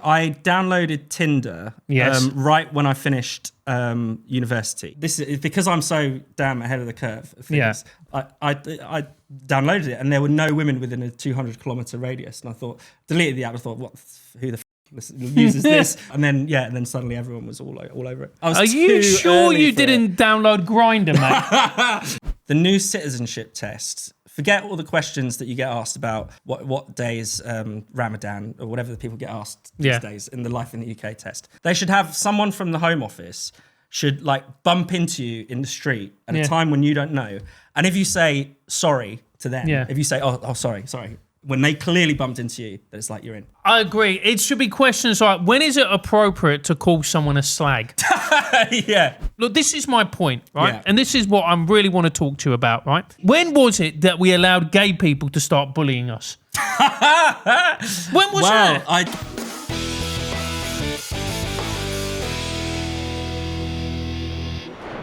I downloaded Tinder right when I finished university. This is because I'm so damn ahead of the curve. I downloaded it, and there were no women within a 200-kilometer radius. And I thought, deleted the app. I thought, who the uses this? And then suddenly everyone was all over it. Are you sure you didn't download Grindr, mate? The new citizenship test. Forget all the questions that you get asked about what day is Ramadan or whatever the people get asked these days in the Life in the UK test. They should have someone from the Home Office should bump into you in the street at a time when you don't know. And if you say sorry to them, if you say, oh, sorry, when they clearly bumped into you, then it's like you're in. I agree. It should be questions like, when is it appropriate to call someone a slag? Yeah. Look, this is my point, right? Yeah. And this is what I really want to talk to you about, right? When was it that we allowed gay people to start bullying us? When was that?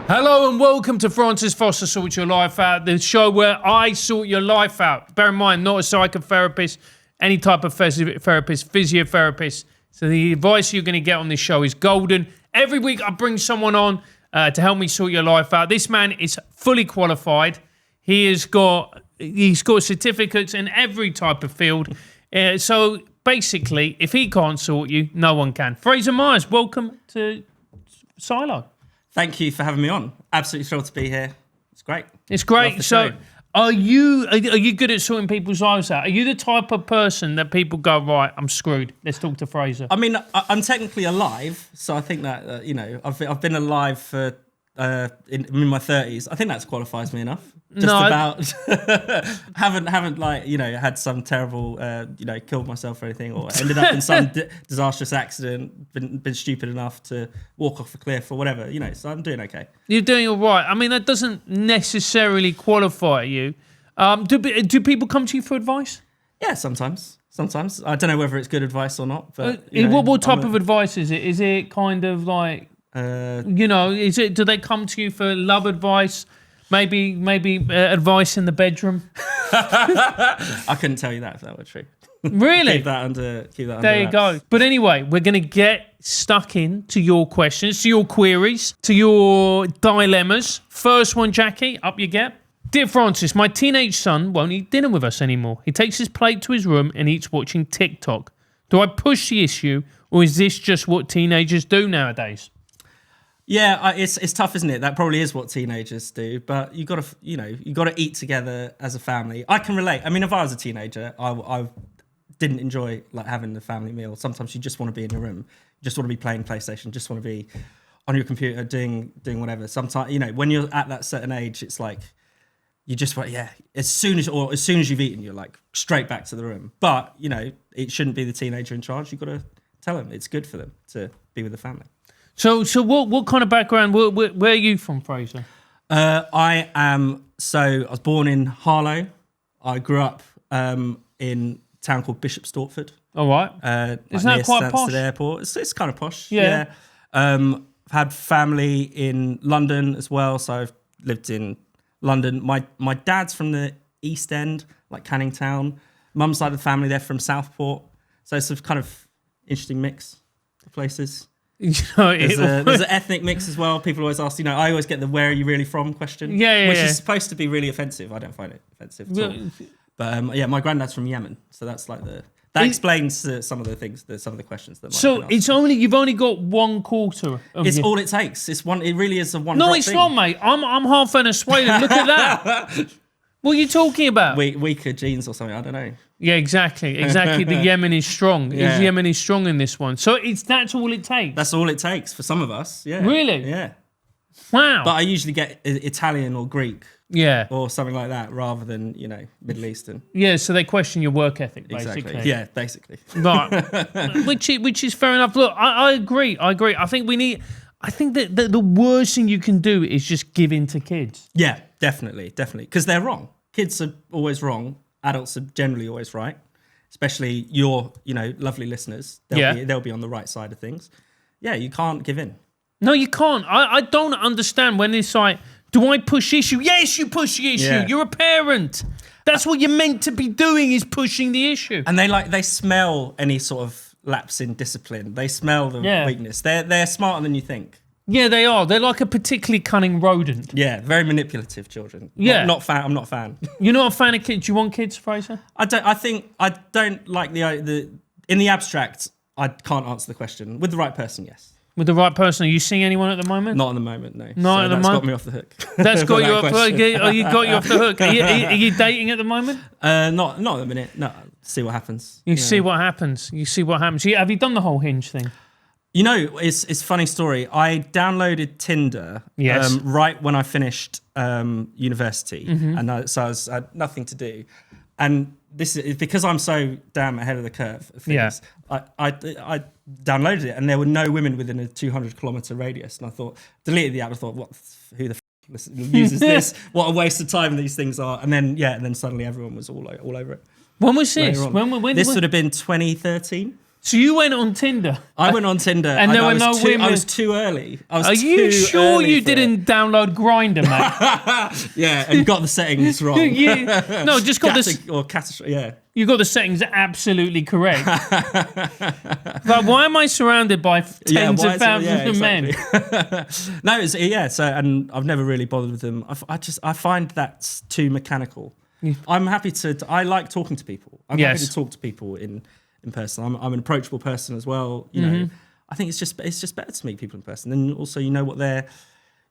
Hello and welcome to Francis Foster Sort Your Life Out, the show where I sort your life out. Bear in mind, not a psychotherapist, any type of therapist, physiotherapist. So the advice you're going to get on this show is golden. Every week I bring someone on to help me sort your life out. This man is fully qualified. He's got certificates in every type of field. So basically, if he can't sort you, no one can. Fraser Myers, welcome to SYLO. Thank you for having me on. Absolutely thrilled to be here. It's great. It's great. So are you good at sorting people's lives out? Are you the type of person that people go, right, I'm screwed, let's talk to Fraser? I mean, I'm technically alive, so I think that, I've been alive for in my 30s. I think that qualifies me enough. Haven't had some terrible, killed myself or anything, or ended up in some disastrous accident, been stupid enough to walk off a cliff or whatever, so I'm doing okay. You're doing all right. I mean, that doesn't necessarily qualify you. Do people come to you for advice? Yeah, sometimes. I don't know whether it's good advice or not, but what type of advice is it? Is it kind of like, do they come to you for love advice? Maybe advice in the bedroom. I couldn't tell you that if that were true. Really? Keep that under There you wraps. go. But anyway, we're going to get stuck into your questions, to your queries, to your dilemmas. First one, Jackie, up you get. Dear Francis, my teenage son won't eat dinner with us anymore. He takes his plate to his room and eats watching TikTok. Do I push the issue, or is this just what teenagers do nowadays? Yeah, it's tough, isn't it? That probably is what teenagers do. But you got to eat together as a family. I can relate. I mean, if I was a teenager, I didn't enjoy having the family meal. Sometimes you just want to be in your room, you just want to be playing PlayStation, just want to be on your computer doing whatever. Sometimes when you're at that certain age, it's like you just want as soon as you've eaten, you're like straight back to the room. But it shouldn't be the teenager in charge. You've got to tell them it's good for them to be with the family. So what kind of background? Where are you from, Fraser? I was born in Harlow. I grew up in a town called Bishop Stortford. All right. Isn't that quite posh? Airport. It's kind of posh. Yeah. I've had family in London as well, so I've lived in London. My dad's from the East End, like Canning Town. Mum's side of the family, they're from Southport. So it's a kind of interesting mix of places. There's an ethnic mix as well. People always ask, I always get the "where are you really from" question, which is supposed to be really offensive. I don't find it offensive at all. But my granddad's from Yemen, so that's that explains some of the things, some of the questions that. So you've only got 1/4. It's all it takes. It really is a one. No, it's not, mate. I'm half Venezuelan. Look at that. What are you talking about? Weaker genes or something? I don't know. Yeah, exactly. The Yemen is strong. Yeah. Yemen is strong in this one. So that's all it takes. That's all it takes for some of us. Yeah. Really? Yeah. Wow. But I usually get Italian or Greek. Yeah. Or something like that, rather than Middle Eastern. Yeah. So they question your work ethic, basically. Exactly. Yeah, basically. Right. which is fair enough. Look, I agree. I think that the worst thing you can do is just give in to kids. Yeah, definitely. Because they're wrong. Kids are always wrong. Adults are generally always right. Especially your, lovely listeners. They'll be on the right side of things. Yeah, you can't give in. No, you can't. I don't understand when it's like, do I push the issue? Yes, you push the issue. Yeah. You're a parent. That's what you're meant to be doing, is pushing the issue. And they smell any sort of lapse in discipline. They smell the Yeah. weakness. They're smarter than you think. Yeah, they are. They're like a particularly cunning rodent. Yeah, very manipulative children. Yeah. Not fan. I'm not a fan. You're not a fan of kids. Do you want kids, Fraser? I don't like the in the abstract. I can't answer the question. With the right person, yes. With the right person, are you seeing anyone at the moment? Not at the moment, no. Not at the that's moment? got me off the hook. That's got you That off. question. You got you off the hook. Are you dating at the moment? Not at the minute. No, see what happens. You see what happens. You see what happens. Have you done the whole Hinge thing? You know, it's a funny story. I downloaded Tinder Yes. right when I finished university, and I had nothing to do. And this is because I'm so damn ahead of the curve. Of things, I downloaded it, and there were no women within a 200-kilometer radius. And I thought, deleted the app. I thought, who the uses this? What a waste of time these things are. And then suddenly everyone was all over it. When was this? Later on. When This would have been 2013. So you went on Tinder? I went on Tinder, And there were no women. I was too early. Are you sure you didn't download Grindr, mate? Yeah, and got the settings wrong. No, just got this. Or catastrophe. Yeah. You got the settings absolutely correct. But why am I surrounded by tens of thousands of men? No, So, and I've never really bothered with them. I find that's too mechanical. I'm happy to. I like talking to people. I'm happy to talk to people in person. I'm an approachable person as well. You know, I think it's just better to meet people in person. Then also you know what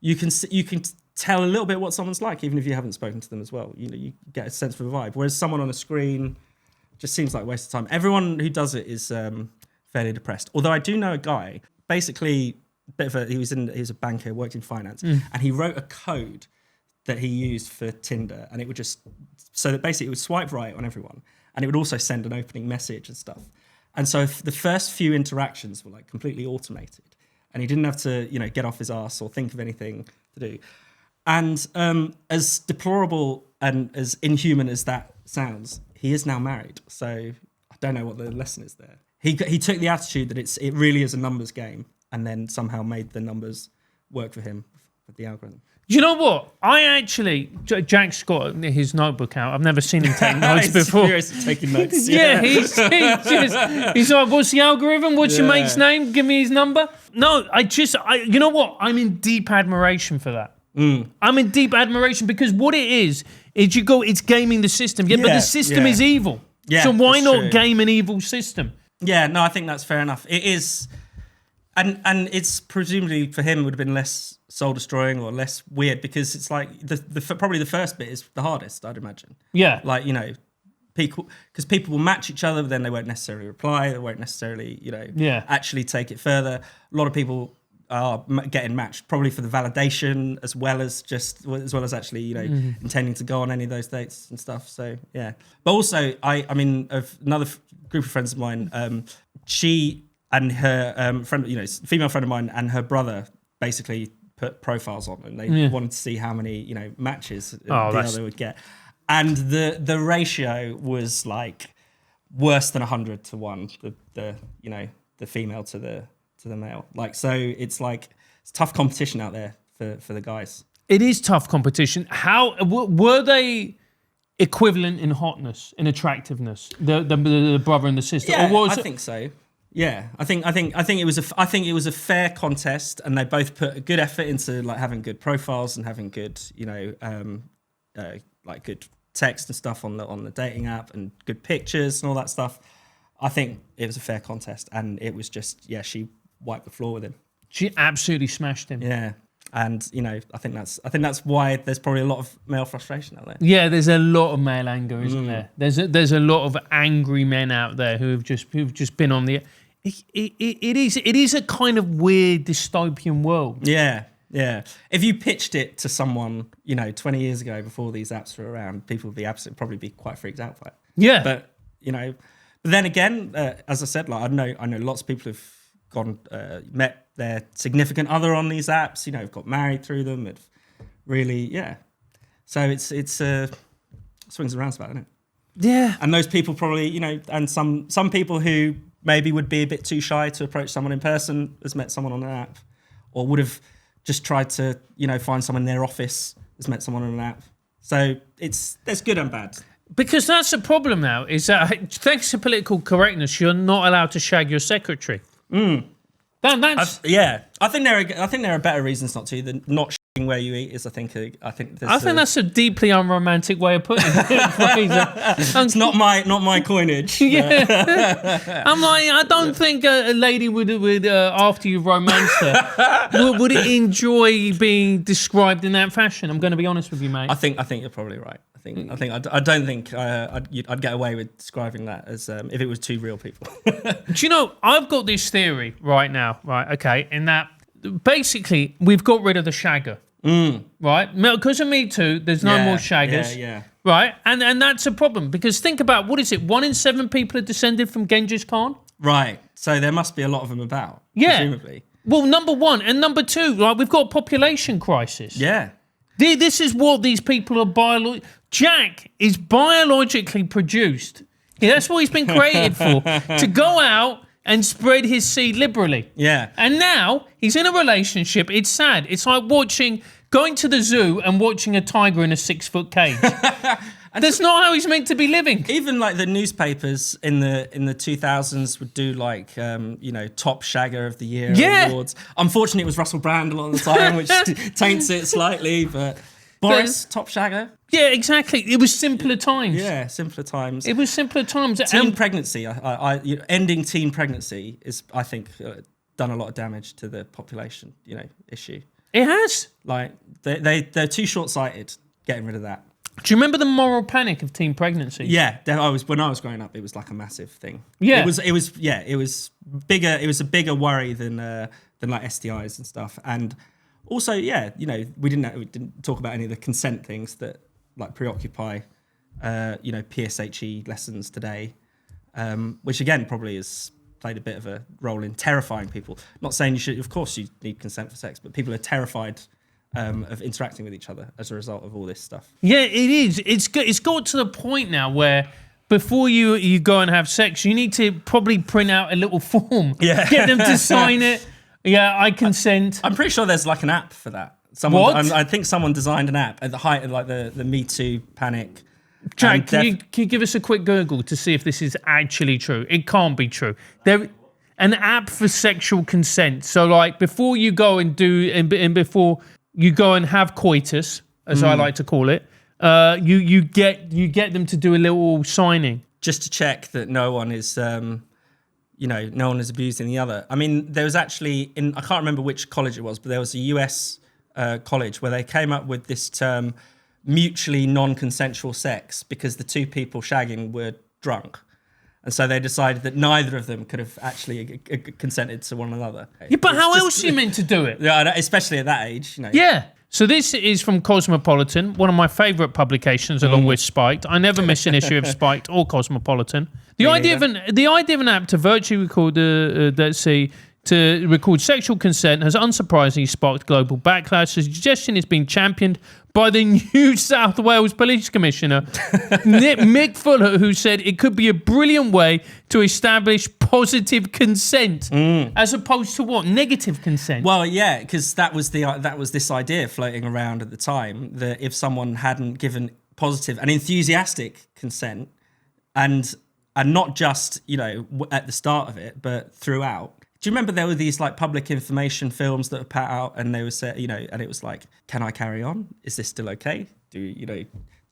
you can tell a little bit what someone's like, even if you haven't spoken to them as well. You know, you get a sense of a vibe. Whereas someone on a screen just seems like a waste of time. Everyone who does it is fairly depressed. Although I do know a guy, basically, he was a banker, worked in finance, and he wrote a code that he used for Tinder, and it would just so that basically it would swipe right on everyone, and it would also send an opening message and stuff. And so the first few interactions were like completely automated, and he didn't have to get off his ass or think of anything to do. And as deplorable and as inhuman as that sounds, he is now married. So I don't know what the lesson is there. He took the attitude that it really is a numbers game, and then somehow made the numbers work for him with the algorithm. You know what? Jack's got his notebook out. I've never seen him take notes before. He's taking notes. Yeah, he's like, what's the algorithm? What's your mate's name? Give me his number. No, you know what? I'm in deep admiration for that. I'm in deep admiration because what it is it's gaming the system. Yeah, but the system is evil. Yeah, so why not true. game an evil system? Yeah, no, I think that's fair enough. It is, and it's presumably for him would have been less soul destroying or less weird because it's like probably the first bit is the hardest, I'd imagine. Yeah, like people will match each other, but then they won't necessarily reply. They won't necessarily actually take it further. A lot of people are getting matched probably for the validation as well as actually intending to go on any of those dates and stuff. So yeah, but also I mean of another group of friends of mine, she and her female friend of mine and her brother basically put profiles on, and they wanted to see how many matches the other would get, and the ratio was like worse than 100 to 1. The female to the male. Like, so it's tough competition out there for the guys. It is tough competition. How were they equivalent in hotness, in attractiveness, the brother and the sister? Yeah, or I think so. Yeah, I think it was a fair contest, and they both put a good effort into having good profiles and having good good text and stuff on the dating app and good pictures and all that stuff. I think it was a fair contest, and it was just she wiped the floor with him. She absolutely smashed him. Yeah, and I think that's why there's probably a lot of male frustration out there. Yeah, there's a lot of male anger, isn't there? There's a lot of angry men out there who've just been on the. It is a kind of weird dystopian world. Yeah. Yeah, if you pitched it to someone 20 years ago before these apps were around, people would probably be quite freaked out by it. Yeah, but but then again, as I said, I know lots of people have gone met their significant other on these apps. Have got married through them. It really, So it's swings and roundabouts, isn't it? Yeah, and those people probably and some people who maybe would be a bit too shy to approach someone in person has met someone on an app, or would have just tried to find someone in their office has met someone on an app. So there's good and bad. Because that's the problem now, is that thanks to political correctness, you're not allowed to shag your secretary. That's I think there are better reasons not to than not shitting where you eat. I think that's a deeply unromantic way of putting it, Fraser. It's not my coinage. Yeah. I'm like, I don't think a lady would after you've romanced her would enjoy being described in that fashion. I'm going to be honest with you, mate. I think you're probably right. I don't think I'd get away with describing that as if it was two real people. Do you know, I've got this theory right now, right? Okay, in that basically we've got rid of the shagger, right? Because of Me Too, there's no more shaggers, right? And that's a problem because think about what is it? 1 in 7 people are descended from Genghis Khan, right? So there must be a lot of them about, presumably. Well, number one and number two, like we've got a population crisis. Yeah. This is what these people are Jack is biologically produced. Yeah, that's what he's been created for, to go out and spread his seed liberally. Yeah. And now he's in a relationship. It's sad. It's like going to the zoo and watching a tiger in a 6-foot cage. That's not how he's meant to be living. Even like the newspapers in the 2000s would do like top shagger of the year awards. Unfortunately, it was Russell Brand a lot of the time, which taints it slightly. But Boris, top shagger. Yeah, exactly. It was simpler times. Yeah, simpler times. It was simpler times. Teen pregnancy. Ending teen pregnancy is, I think, done a lot of damage to the population. Issue. It has. Like they're too short-sighted getting rid of that. Do you remember the moral panic of teen pregnancy? Yeah, when I was growing up, it was like a massive thing. Yeah, it was bigger. It was a bigger worry than like STIs and stuff. And also, we didn't talk about any of the consent things that like preoccupy, PSHE lessons today, which again probably has played a bit of a role in terrifying people. Not saying you should, of course, you need consent for sex, but people are terrified of interacting with each other as a result of all this stuff. Yeah, it is. It's got to the point now where before you go and have sex, you need to probably print out a little form. Yeah. Get them to sign it. Yeah, I consent. I'm pretty sure there's like an app for that. I think someone designed an app at the height of like the Me Too panic. Jack, can you give us a quick Google to see if this is actually true? It can't be true. An app for sexual consent. So like before you go and before you go and have coitus, as I like to call it, you get them to do a little signing. Just to check that no one is no one is abusing the other. I mean, there was actually I can't remember which college it was, but there was a US college where they came up with this term, mutually non-consensual sex, because the two people shagging were drunk. And so they decided that neither of them could have actually consented to one another. Yeah, but how else are you meant to do it? Yeah, especially at that age. Yeah. So this is from Cosmopolitan, one of my favourite publications, along with Spiked. I never miss an issue of Spiked or Cosmopolitan. The idea of an app to virtually record to record sexual consent has unsurprisingly sparked global backlash. The suggestion is being championed by the New South Wales Police Commissioner, Mick Fuller, who said it could be a brilliant way to establish positive consent, as opposed to what? Negative consent. Well, yeah, because that was this idea floating around at the time, that if someone hadn't given positive and enthusiastic consent, and not just at the start of it, but throughout. Do you remember there were these like public information films that were put out, and they were said, and it was like, can I carry on? Is this still okay? Do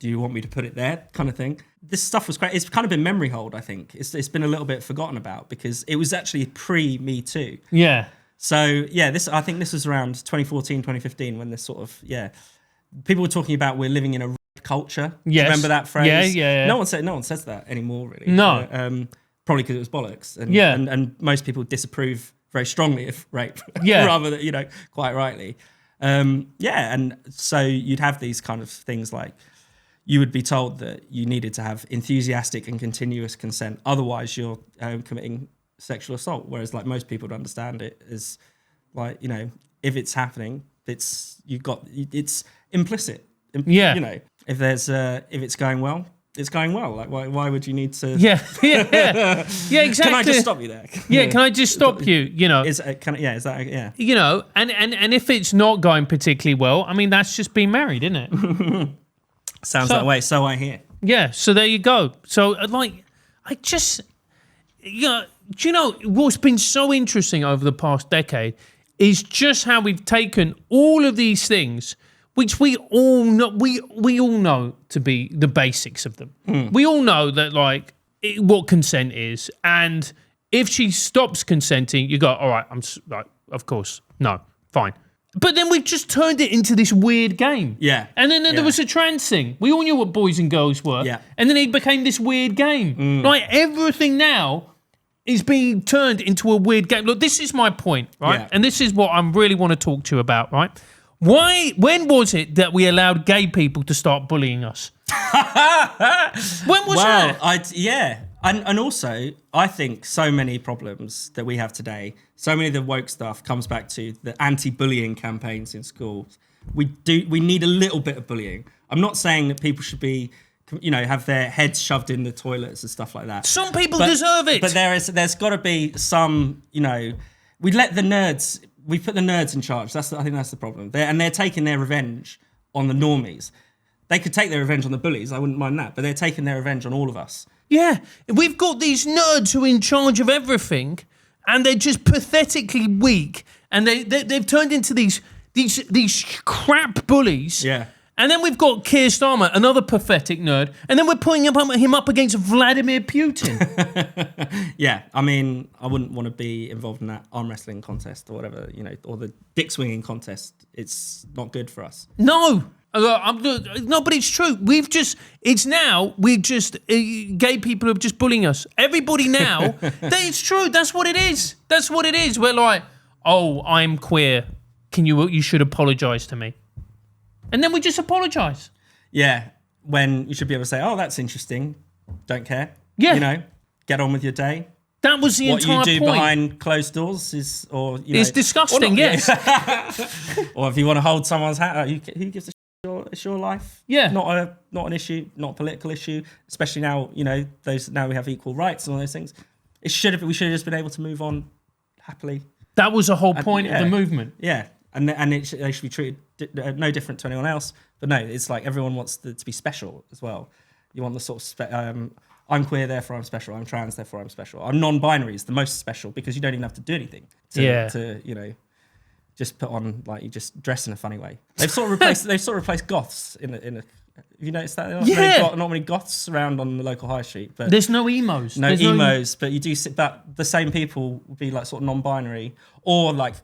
you want me to put it there? Kind of thing. This stuff was great. It's kind of been memory hold, I think. It's been a little bit forgotten about because it was actually pre-Me Too. Yeah. So yeah, I think this was around 2014, 2015 when this sort of, people were talking about we're living in a culture. Yes. Remember that phrase? Yeah. No one says that anymore, really. No. Probably because it was bollocks, and most people disapprove very strongly of rape, rather than quite rightly, and so you'd have these kind of things like you would be told that you needed to have enthusiastic and continuous consent, otherwise you're committing sexual assault. Whereas like most people would understand it as like if it's happening, it's implicit. If it's going well. It's going well. Like, why would you need to? Yeah, exactly. Can I just stop you there? Can I just stop you? Is that? And if it's not going particularly well, I mean, that's just being married, isn't it? Sounds that way. So I hear. Yeah, so there you go. So, like, I just, do you know what's been so interesting over the past decade is just how we've taken all of these things, which we all know to be the basics of them. We all know that, like, what consent is, and if she stops consenting, you go, all right, of course, no, fine. But then we've just turned it into this weird game. Yeah. And then there was a trans thing. We all knew what boys and girls were. Yeah. And then it became this weird game. Like, everything now is being turned into a weird game. Look, this is my point, right? Yeah. And this is what I really want to talk to you about, right? When was it that we allowed gay people to start bullying us? When was that? And also, I think so many problems that we have today, so many of the woke stuff comes back to the anti-bullying campaigns in schools. We need a little bit of bullying. I'm not saying that people should be, have their heads shoved in the toilets and stuff like that. Some people deserve it. But there's got to be some, we let the nerds, we put the nerds in charge. I think that's the problem. They're taking their revenge on the normies. They could take their revenge on the bullies. I wouldn't mind that. But they're taking their revenge on all of us. Yeah, we've got these nerds who are in charge of everything, and they're just pathetically weak, and they've turned into these crap bullies. Yeah. And then we've got Keir Starmer, another pathetic nerd, and then we're putting him up against Vladimir Putin. Yeah, I mean, I wouldn't want to be involved in that arm wrestling contest or whatever, or the dick swinging contest. It's not good for us. No, but it's true. Gay people are just bullying us. Everybody now, it's true. That's what it is. We're like, oh, I'm queer. You should apologise to me. And then we just apologise. Yeah, when you should be able to say, oh, that's interesting. Don't care. Yeah. Get on with your day. That was the entire point. What you do behind closed doors is disgusting, yes. Or if you want to hold someone's hat, who gives a shit? It's your life. Yeah. Not an issue, not a political issue, especially now, now we have equal rights and all those things. We should have just been able to move on happily. That was the whole point of the movement. Yeah. And they should be treated no different to anyone else. But no, it's like everyone wants to be special as well. You want the sort of I'm queer, therefore I'm special. I'm trans, therefore I'm special. I'm non-binary is the most special because you don't even have to do anything to just put on, like, you just dress in a funny way. They've sort of replaced goths in a. Have you noticed that? Not many goths around on the local high street. But there's no emos. No emos, but you do see that the same people will be like sort of non-binary or like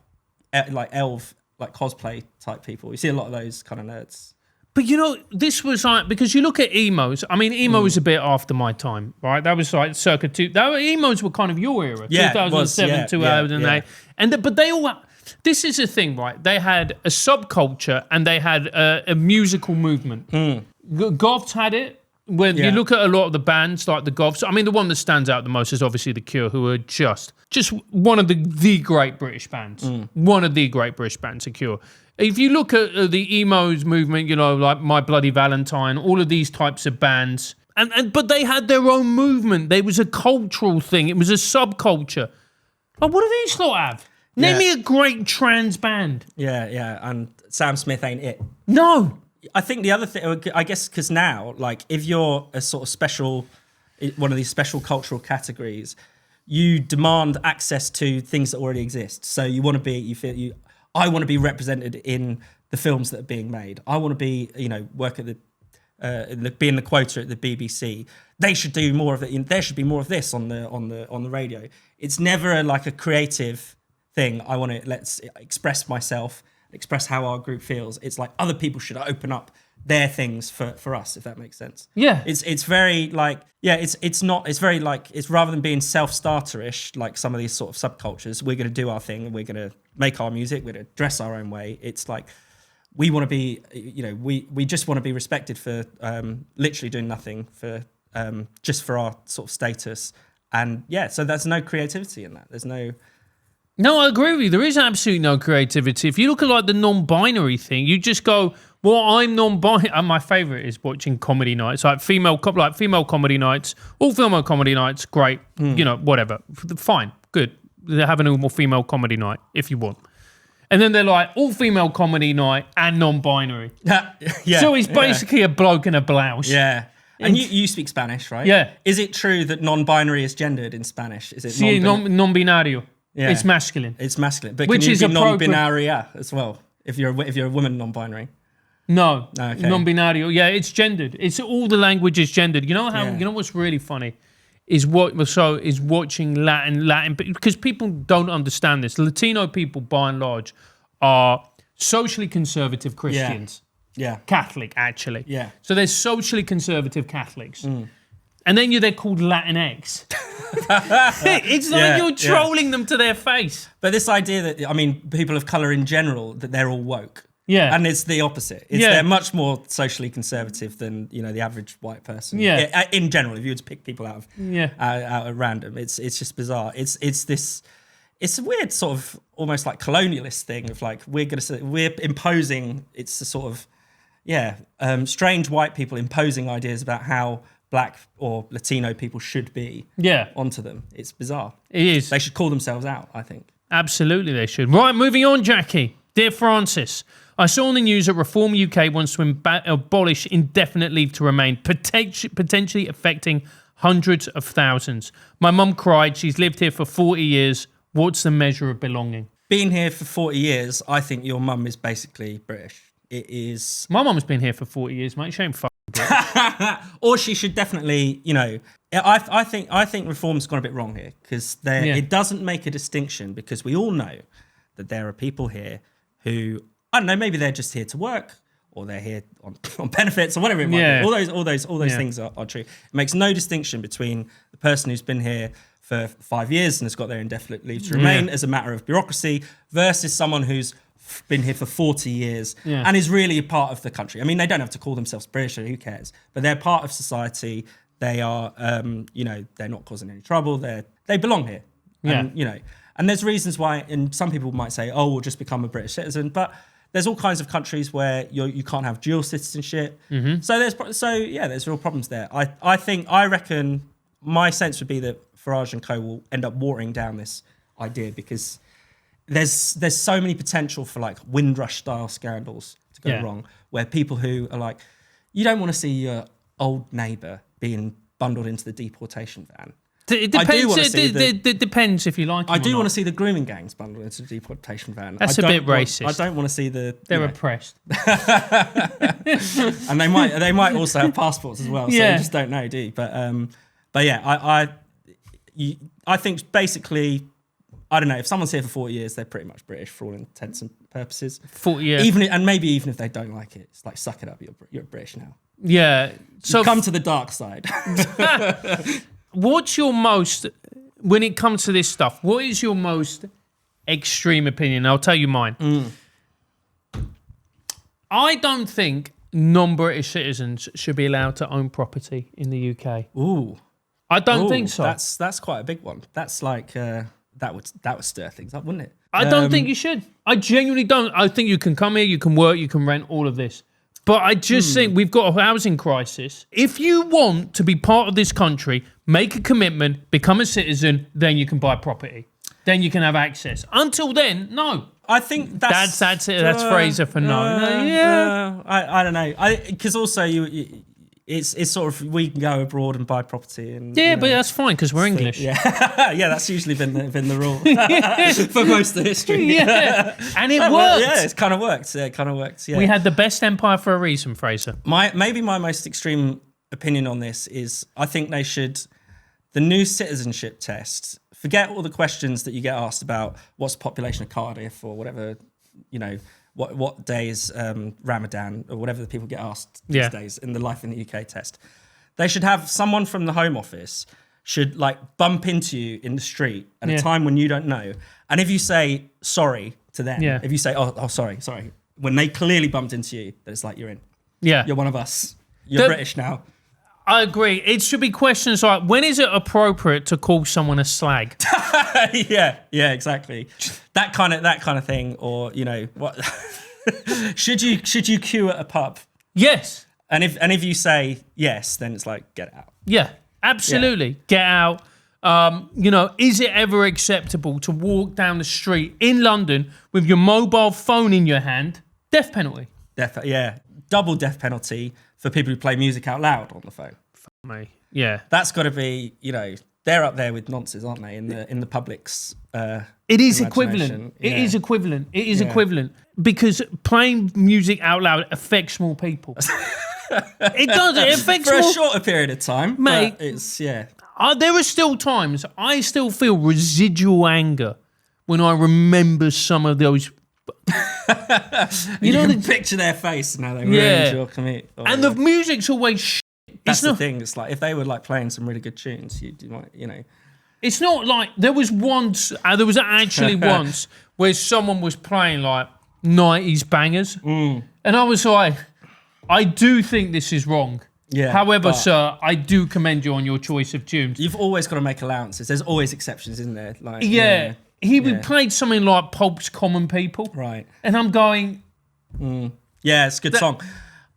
elf, like cosplay type people. You see a lot of those kind of nerds. But this was like, because you look at emos. I mean, emo was a bit after my time, right? That was like circa emos were kind of your era, 2007, 2008, but they all. This is the thing, right? They had a subculture and they had a musical movement. Goths had it. When you look at a lot of the bands, like the Goths, I mean, the one that stands out the most is obviously The Cure, who are just one of the great British bands. One of the great British bands, The Cure. If you look at the emos movement, like My Bloody Valentine, all of these types of bands, but they had their own movement. There was a cultural thing. It was a subculture. But what do these lot have? Name me a great trans band. Yeah, and Sam Smith ain't it. No. I think the other thing, I guess, because now, like, if you're a sort of special, one of these special cultural categories, you demand access to things that already exist. So I want to be represented in the films that are being made. I want to be, work at be in the quota at the BBC. They should do more of it. There should be more of this on the radio. It's never a creative thing. I want to let's express myself. Express how our group feels. It's like other people should open up their things for us, if that makes sense. Yeah. It's very it's rather than being self-starterish like some of these sort of subcultures, we're going to do our thing and we're going to make our music, we're going to dress our own way. It's like we want to be, we just want to be respected for literally doing nothing for just for our sort of status. And so there's no creativity in that. There's no... No, I agree with you. There is absolutely no creativity. If you look at the non-binary thing, you just go, well, I'm non-binary. And my favourite is watching comedy nights, like female comedy nights, all female comedy nights, great, whatever. Fine, good. Have a normal female comedy night if you want. And then they're like, all female comedy night and non-binary. So he's basically a bloke in a blouse. Yeah. And you speak Spanish, right? Yeah. Is it true that non-binary is gendered in Spanish? Is it Sí, non-binario. Yeah. It's masculine. It's masculine. But Which can you is be appropriate. non-binaria as well? If you're a woman non-binary? No, Okay. non-binario. Yeah, it's gendered. It's all the language is gendered. You know how? Yeah. You know what's really funny is watching Latin because people don't understand this. Latino people, by and large, are socially conservative Christians. Yeah. Catholic, actually. Yeah. So they're socially conservative Catholics. And then they're called Latinx. It's like you're trolling them to their face. But this idea that, I mean, people of colour in general, that they're all woke. Yeah. And it's the opposite. They're much more socially conservative than, the average white person. Yeah. In general, if you were to pick people out at random, it's just bizarre. It's a weird sort of almost like colonialist thing of like, we're imposing, it's a sort of, strange white people imposing ideas about how Black or Latino people should be onto them. It's bizarre. It is. They should call themselves out, I think. Absolutely, they should. Right, moving on, Jackie. Dear Francis, I saw on the news that Reform UK wants to abolish indefinite leave to remain, potentially affecting hundreds of thousands. My mum cried. She's lived here for 40 years. What's the measure of belonging? Being here for 40 years, I think your mum is basically British. It is... My mum's been here for 40 years, mate. She ain't Or she should definitely, I think Reform's gone a bit wrong here because it doesn't make a distinction because we all know that there are people here who, I don't know, maybe they're just here to work or they're here on benefits or whatever it might be. All those things are true. It makes no distinction between the person who's been here for 5 years and has got their indefinite leave to remain as a matter of bureaucracy versus someone who's been here for 40 years and is really a part of the country. I mean, they don't have to call themselves British, or who cares? But they're part of society. They are, they're not causing any trouble. They belong here. Yeah. And there's reasons why, and some people might say, oh, we'll just become a British citizen. But there's all kinds of countries where you can't have dual citizenship. Mm-hmm. So there's real problems there. I reckon my sense would be that Farage and co will end up watering down this idea because there's so many potential for like Windrush style scandals to go wrong, where people who are like, you don't want to see your old neighbour being bundled into the deportation van. It depends. It depends if you like. I do want to see the grooming gangs bundled into the deportation van. That's a bit racist. I don't want to see the. They're oppressed, and they might also have passports as well. So you just don't know, do you? But yeah, I think basically, I don't know, if someone's here for 40 years, they're pretty much British for all intents and purposes. 40 years. Maybe even if they don't like it, it's like, suck it up, you're British now. Yeah. So come to the dark side. What's your most, when it comes to this stuff, what is your most extreme opinion? I'll tell you mine. I don't think non-British citizens should be allowed to own property in the UK. Ooh. I don't think so. That's quite a big one. That's like, that would stir things up, wouldn't it? I don't think you should. I genuinely don't. I think you can come here, you can work, you can rent, all of this. But I just think we've got a housing crisis. If you want to be part of this country, make a commitment, become a citizen, then you can buy property. Then you can have access. Until then, no. I think that's it. That's Fraser for no. I don't know. Because also it's sort of, we can go abroad and buy property and but that's fine because we're English. Yeah, that's usually been the rule for most of history. And it worked. Yeah, it's kind of worked. Yeah, it kind of worked. Yeah, we had the best empire for a reason, Fraser. Maybe my most extreme opinion on this is I think they should, the new citizenship test. Forget all the questions that you get asked about what's the population of Cardiff or whatever, what day is Ramadan or whatever the people get asked these days in the Life in the UK test. They should have someone from the Home Office should like bump into you in the street at a time when you don't know. And if you say sorry to them, if you say, oh, sorry, when they clearly bumped into you, that it's like, you're in. Yeah. You're one of us. You're British now. I agree. It should be questions like, when is it appropriate to call someone a slag? yeah, exactly. That kind of thing, or what? should you queue at a pub? Yes. And if you say yes, then it's like, get out. Yeah, absolutely. Get out. Is it ever acceptable to walk down the street in London with your mobile phone in your hand? Death penalty. Double death penalty for people who play music out loud on the phone. Mate. Yeah. That's got to be, they're up there with nonsense, aren't they? In the public's it is equivalent. Yeah. It is equivalent. It is equivalent because playing music out loud affects more people. It does. It affects for more. a shorter period of time, mate. But it's there are still times I still feel residual anger when I remember some of those. you can picture their face now. They ruined your commute. And the music's always shit. That's the thing. It's like if they were like playing some really good tunes, you might. It's not like there was actually once where someone was playing like 90s bangers, and I was like, I do think this is wrong. Yeah. However, sir, I do commend you on your choice of tunes. You've always got to make allowances. There's always exceptions, isn't there? Like he played something like Pulp's Common People, right? And I'm going, yeah, it's a good song.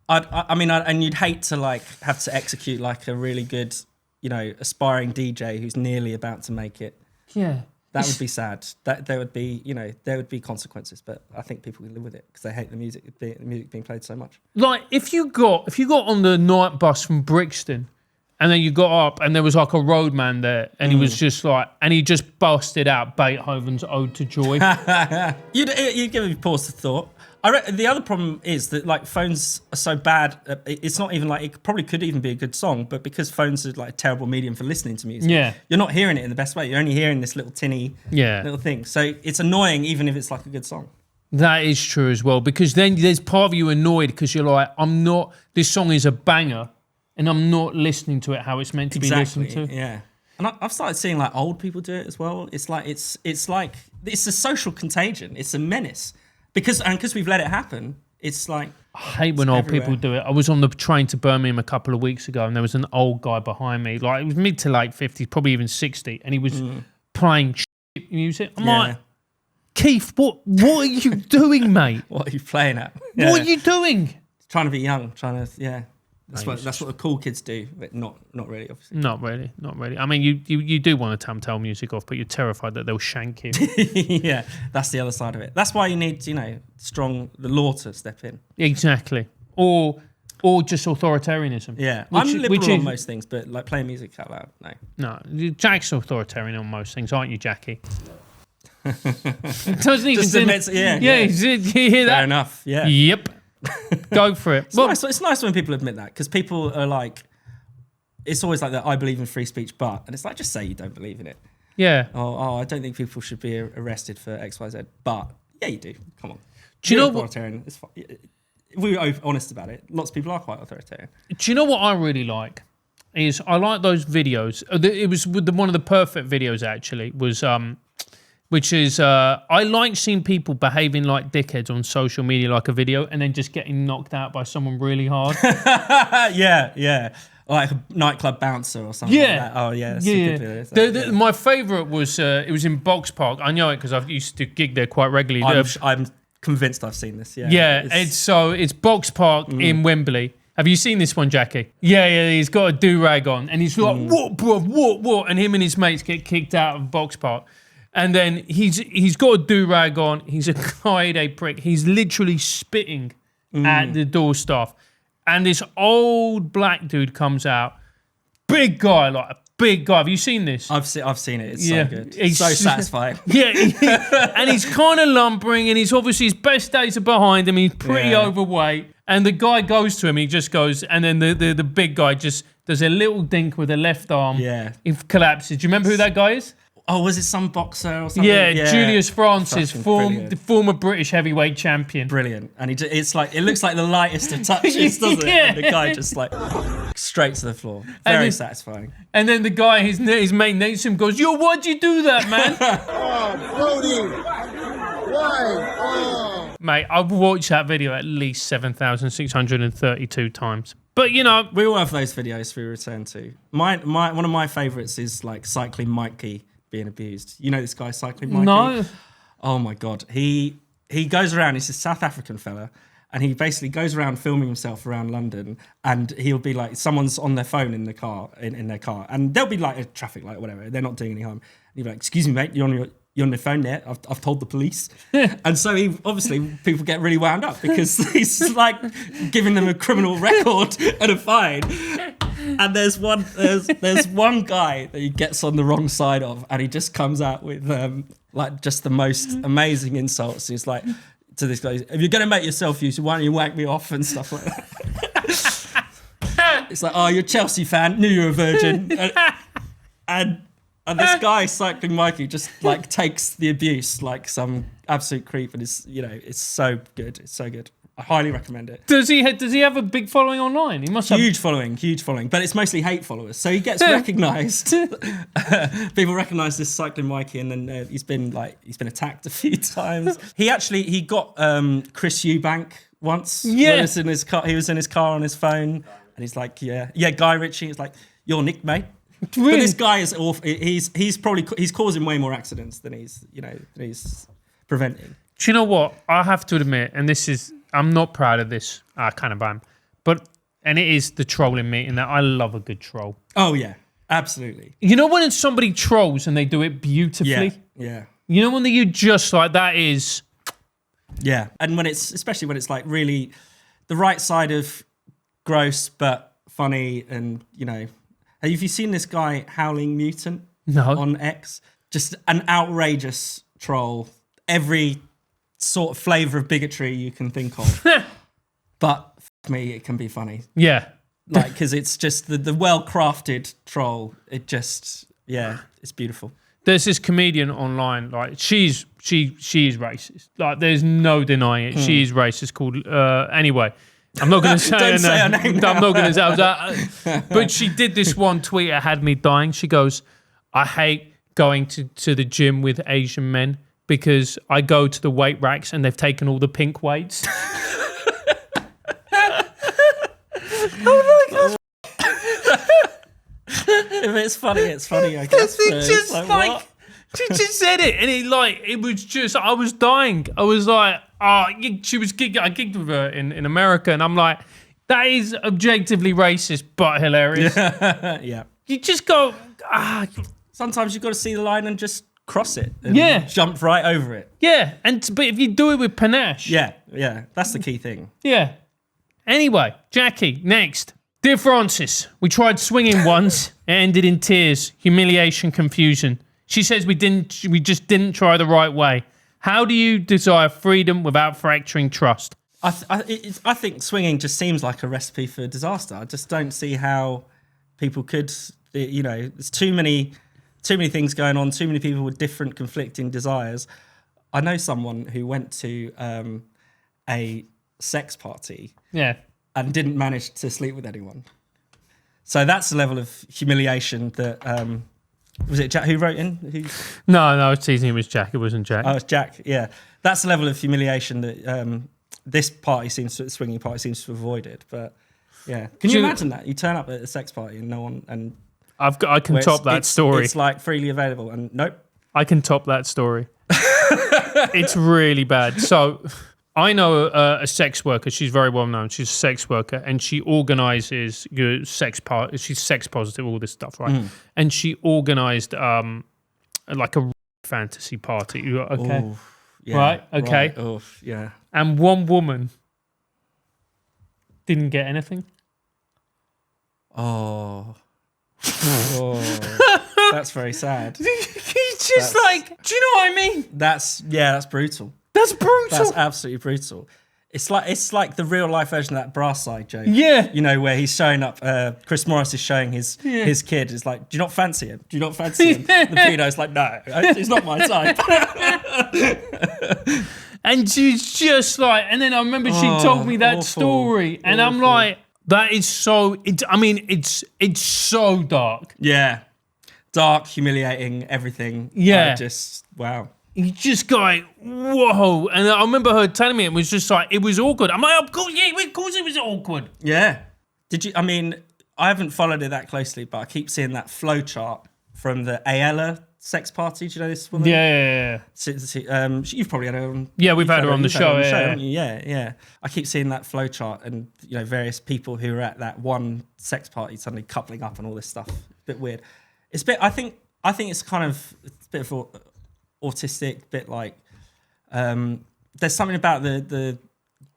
I mean, and you'd hate to like have to execute like a really good, aspiring DJ who's nearly about to make it. Yeah, that would be sad. That there would be consequences, but I think people can live with it because they hate the music being played so much. Like if you got on the night bus from Brixton, and then you got up and there was like a roadman there, and he was just like, and he just busted out Beethoven's Ode to Joy. You'd give me pause for thought. The other problem is that like phones are so bad. It's not even like it probably could even be a good song, but because phones are like a terrible medium for listening to music, you're not hearing it in the best way. You're only hearing this little tinny little thing. So it's annoying even if it's like a good song. That is true as well, because then there's part of you annoyed because you're like, this song is a banger, and I'm not listening to it how it's meant to be listened to. Yeah. And I've started seeing like old people do it as well. It's like it's a social contagion. It's a menace. Because we've let it happen, it's like... I hate when old people do it. I was on the train to Birmingham a couple of weeks ago and there was an old guy behind me, like it was mid to late 50s, probably even 60, and he was playing shit music. I'm like, Keith, what are you doing, mate? What are you playing at? What are you doing? Trying to be young, That's what the cool kids do, but not really, obviously. Not really. I mean, you do want to tam-tell music off, but you're terrified that they'll shank you. Yeah, that's the other side of it. That's why you need, the law to step in. Exactly. Or just authoritarianism. Yeah, I'm liberal on most things, but like playing music out loud, no. No, Jack's authoritarian on most things, aren't you, Jackie? It doesn't even... You hear that? Fair enough, yeah. Yep. Go for it. It's nice when people admit that, because people are like, it's always like that, I believe in free speech, but, and it's like, just say you don't believe in it. Yeah. Oh, I don't think people should be arrested for X, Y, Z, but yeah, you do. Come on. Do you know authoritarian? It's fine. If we were honest about it, lots of people are quite authoritarian. Do you know what I really like? Is I like those videos. It was one of the perfect videos actually. Was which is I like seeing people behaving like dickheads on social media, like a video, and then just getting knocked out by someone really hard. yeah. Like a nightclub bouncer or something like that. Oh, yeah. That's a good video. My favourite was, it was in Box Park. I know it because I used to gig there quite regularly. I'm convinced I've seen this, it's Box Park in Wembley. Have you seen this one, Jackie? Yeah, he's got a do-rag on, and he's like, what, bruv, what? And him and his mates get kicked out of Box Park. And then he's got a do-rag on. He's a Kaide prick. He's literally spitting at the door staff. And this old black dude comes out. Big guy, like a big guy. Have you seen this? I've seen it. It's so good. It's so satisfying. And he's kind of lumbering, and he's obviously his best days are behind him. He's pretty overweight. And the guy goes to him. He just goes, and then the big guy just does a little dink with the left arm. Yeah. He collapses. Do you remember who that guy is? Oh, was it some boxer or something? Yeah, Julius Francis, the former British heavyweight champion. Brilliant. And it looks like the lightest of touches, doesn't it? And the guy just like straight to the floor. Very satisfying. And then the guy, his mate Nates him, goes, "Yo, why'd you do that, man?" Brody, why? Oh. Mate, I've watched that video at least 7,632 times. But, we all have those videos we return to. One of my favourites is like Cycling Mikey being abused. You know this guy, Cycling Mikey? No. Oh my God. He goes around, he's a South African fella, and he basically goes around filming himself around London, and he'll be like, someone's on their phone in the car, in their car, and there'll be like a traffic light or whatever, they're not doing any harm. And he'll be like, "Excuse me, mate, you're on your phone there. I've told the police." And so people get really wound up because he's like giving them a criminal record and a fine. And there's one guy that he gets on the wrong side of, and he just comes out with like just the most amazing insults. He's like to this guy, if you're gonna make yourself use, why don't you whack me off and stuff like that. It's like, oh, you're a Chelsea fan, knew you were a virgin, and this guy, Cycling Mikey, just like takes the abuse like some absolute creep, and it's so good. It's so good. I highly recommend it. Does he have a big following online? He must have huge following, but it's mostly hate followers. So he gets recognised. People recognise this Cycling Mikey, and then he's been attacked a few times. He got Chris Eubank once. Yeah, he was in his car on his phone, and he's like, yeah, Guy Ritchie. It's like, your nick, mate. Really? But this guy is awful. He's causing way more accidents than he's preventing. Do you know what? I have to admit, and I'm not proud of this. I kind of am. And it is the troll in me, in that I love a good troll. Oh, yeah. Absolutely. You know when somebody trolls and they do it beautifully? Yeah. You know when you just like, that is... Yeah. And especially when it's like really the right side of gross but funny, and, have you seen this guy Howling Mutant? No. On X? Just an outrageous troll. Every sort of flavour of bigotry you can think of. But for me, it can be funny. Yeah. Like, because it's just the well-crafted troll. It just, it's beautiful. There's this comedian online, like she is racist. Like, there's no denying it. She is racist. Called anyway. I'm not going to say Don't say her name now. I'm not going to say. But she did this one tweet that had me dying. She goes, "I hate going to the gym with Asian men because I go to the weight racks and they've taken all the pink weights." If it's funny, it's funny, I guess. She just said it, and it was just, I was dying. I was like, I gigged with her in America, and I'm like, that is objectively racist, but hilarious. Yeah. You just go, Sometimes you've got to see the line and just cross it. And jump right over it. Yeah, but if you do it with panache. Yeah, that's the key thing. Yeah. Anyway, Jackie, next. Dear Francis, we tried swinging once. It ended in tears, humiliation, confusion. She says we just didn't try the right way. How do you desire freedom without fracturing trust? I think swinging just seems like a recipe for disaster. I just don't see how people could, there's too many things going on, too many people with different conflicting desires. I know someone who went to a sex party and didn't manage to sleep with anyone. So that's the level of humiliation that... was it Jack who wrote in? No, I was teasing. It was Jack. It wasn't Jack. Oh, it's Jack. Yeah, that's the level of humiliation that this swinging party seems to have avoided. But yeah, can you imagine that? You turn up at a sex party and no one, and I can top that story. It's like freely available, and nope. I can top that story. It's really bad. So I know a sex worker. She's very well known. She's a sex worker, and she organises sex parties. She's sex positive, all this stuff, right? And she organised like a fantasy party. Okay, Ooh, yeah, right? Okay, right. Oh, yeah. And one woman didn't get anything. Oh, that's very sad. He's just like, do you know what I mean? That's brutal. That's brutal. That's absolutely brutal. It's like the real life version of that Brass Side joke. Yeah. Where he's showing up, Chris Morris is showing his kid. It's like, do you not fancy him? Do you not fancy him? The pedo's like, no, it's not my type. And she's just like, and then I remember she told me that story, and I'm like, that is so, it's so dark. Yeah. Dark, humiliating, everything. Yeah. Wow. You just go like, whoa. And I remember her telling me it was just like, it was awkward. I'm like, of course it was awkward. Yeah. I haven't followed it that closely, but I keep seeing that flow chart from the Ayala sex party. Do you know this woman? Yeah. You've probably had her on. Yeah, we've had her on the show. Yeah. I keep seeing that flow chart and, various people who are at that one sex party suddenly coupling up and all this stuff. A bit weird. It's a bit, I think it's kind of a bit of autistic, bit like there's something about the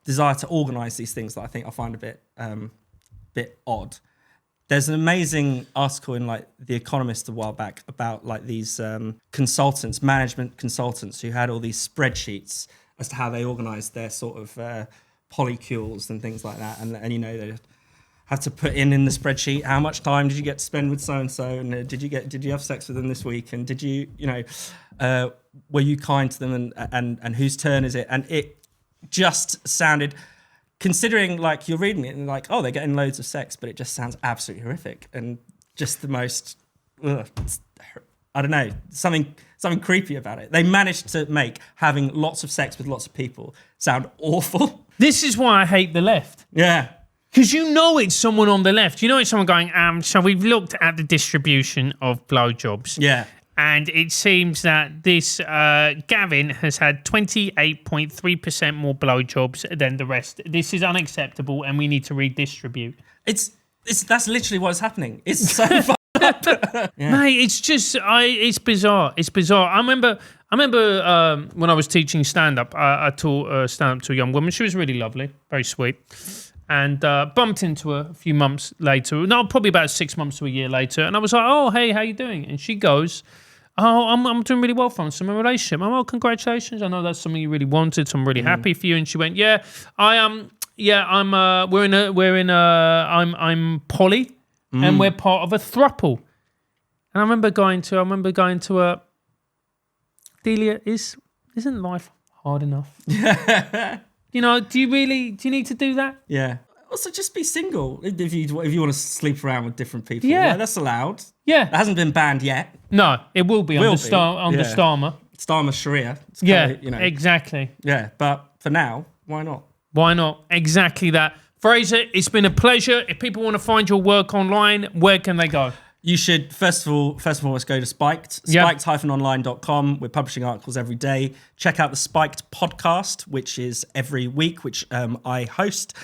desire to organise these things that I find a bit odd. There's an amazing article in like The Economist a while back about like these consultants, management consultants, who had all these spreadsheets as to how they organised their sort of polycules and things like that, and they had to put in the spreadsheet how much time did you get to spend with so and so, and did you have sex with them this week, and did you were you kind to them, and whose turn is it? And it just sounded, considering like you're reading it and like, oh, they're getting loads of sex, but it just sounds absolutely horrific and just the most, I don't know, something creepy about it. They managed to make having lots of sex with lots of people sound awful. This is why I hate the left. Yeah. Because it's someone on the left. It's someone going, so we've looked at the distribution of blowjobs. Yeah. And it seems that this Gavin has had 28.3% more blowjobs than the rest. This is unacceptable, and we need to redistribute. That's literally what's happening. It's so fucked up. Yeah. Mate, it's just it's bizarre. It's bizarre. I remember when I was teaching stand-up, I taught stand-up to a young woman. She was really lovely, very sweet. And bumped into her a few months later. No, probably about 6 months to a year later. And I was like, oh, hey, how you doing? And she goes, oh, I'm doing really well, Francis. I'm in a relationship. I'm, oh, congratulations. I know that's something you really wanted, so I'm really happy for you. And she went, yeah, I'm poly, and we're part of a throuple. And I remember going to her, Delia, isn't life hard enough? Do you need to do that? Yeah. Also, just be single if you want to sleep around with different people. Yeah. That's allowed. Yeah. It hasn't been banned yet. No, it will be under Starmer. Starmer Sharia. It's Yeah, kinda, exactly. Yeah, but for now, why not? Why not? Exactly that. Fraser, it's been a pleasure. If people want to find your work online, where can they go? You should, first of all, let's go to Spiked, spiked-online.com. We're publishing articles every day. Check out the Spiked podcast, which is every week, which I host.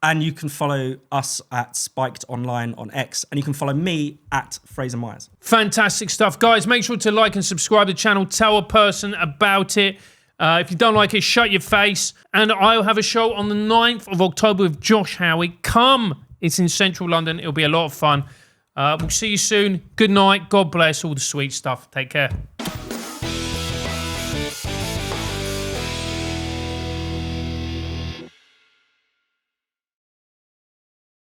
And you can follow us at Spiked Online on X. And you can follow me at Fraser Myers. Fantastic stuff. Guys, make sure to like and subscribe to the channel. Tell a person about it. If you don't like it, shut your face. And I'll have a show on the 9th of October with Josh Howie. Come. It's in central London. It'll be a lot of fun. We'll see you soon. Good night. God bless. All the sweet stuff. Take care.